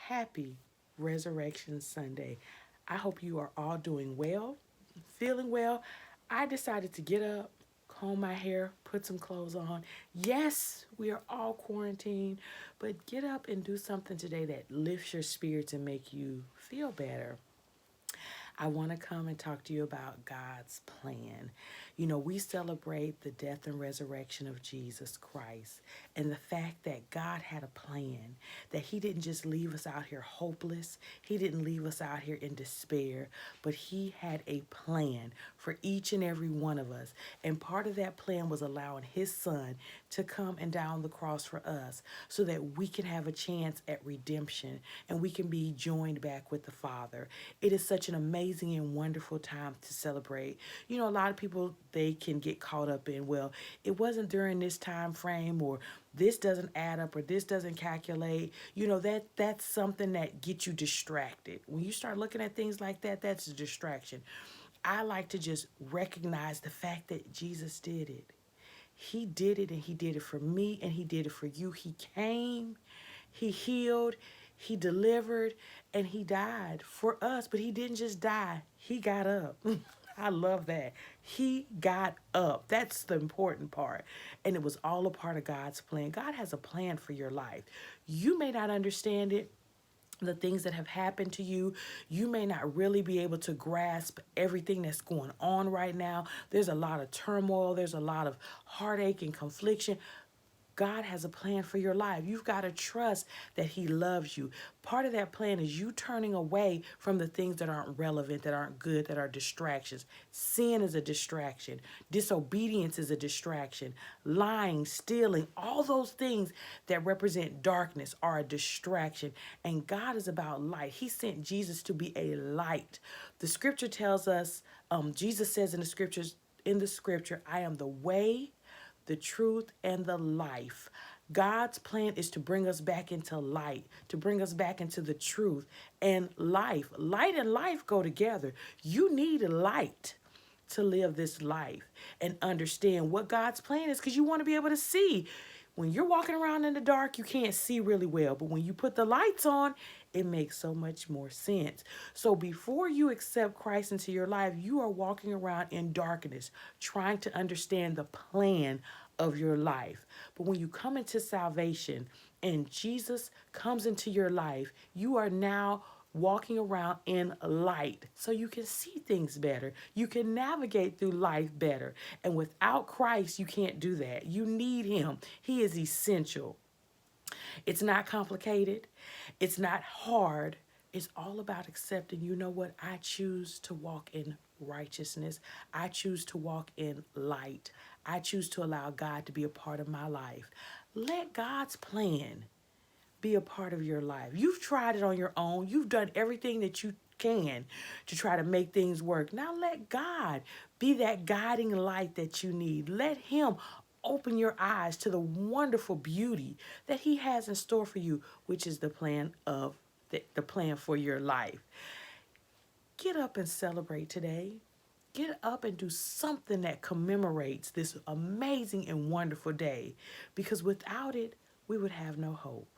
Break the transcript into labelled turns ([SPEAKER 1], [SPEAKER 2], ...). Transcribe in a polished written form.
[SPEAKER 1] Happy Resurrection Sunday. I hope you are all doing well, feeling well. I decided to get up, comb my hair, put some clothes on. Yes, we are all quarantined, but get up and do something today that lifts your spirits and make you feel better. I want to come and talk to you about God's plan. You know, we celebrate the death and resurrection of Jesus Christ and the fact that God had a plan, that He didn't just leave us out here hopeless, He didn't leave us out here in despair, but He had a plan for each and every one of us. And part of that plan was allowing His Son to come and die on the cross for us so that we can have a chance at redemption and we can be joined back with the Father. It is such an amazing and wonderful time to celebrate. You know, a lot of people, they can get caught up in, well, it wasn't during this time frame, or this doesn't add up, or this doesn't calculate. You know, that's something that gets you distracted. When you start looking at things like that, that's a distraction. I like to just recognize the fact that Jesus did it. He did it, and He did it for me, and He did it for you. He came, He healed, He delivered, and He died for us. But He didn't just die, He got up. I love that. He got up. That's the important part. And it was all a part of God's plan. God has a plan for your life. You may not understand it, the things that have happened to you. You may not really be able to grasp everything that's going on right now. There's a lot of turmoil, there's a lot of heartache and confliction. God has a plan for your life. You've got to trust that He loves you. Part of that plan is you turning away from the things that aren't relevant, that aren't good, that are distractions. Sin is a distraction. Disobedience is a distraction. Lying, stealing, all those things that represent darkness are a distraction. And God is about light. He sent Jesus to be a light. The scripture tells us, Jesus says in the scripture, I am the way, the truth, and the life. God's plan is to bring us back into light, to bring us back into the truth and life. Light and life go together. You need light to live this life and understand what God's plan is, because you want to be able to see. When you're walking around in the dark, you can't see really well. But when you put the lights on, it makes so much more sense. So before you accept Christ into your life, you are walking around in darkness, trying to understand the plan of your life. But when you come into salvation and Jesus comes into your life, you are now walking around in light so you can see things better. You can navigate through life better. And without Christ, you can't do that. You need Him. He is essential. It's not complicated. It's not hard. It's all about accepting, you know what? I choose to walk in righteousness. I choose to walk in light. I choose to allow God to be a part of my life. Let God's plan be a part of your life. You've tried it on your own. You've done everything that you can to try to make things work. Now let God be that guiding light that you need. Let Him open your eyes to the wonderful beauty that He has in store for you, which is the plan for your life. Get up and celebrate today. Get up and do something that commemorates this amazing and wonderful day, because without it, we would have no hope.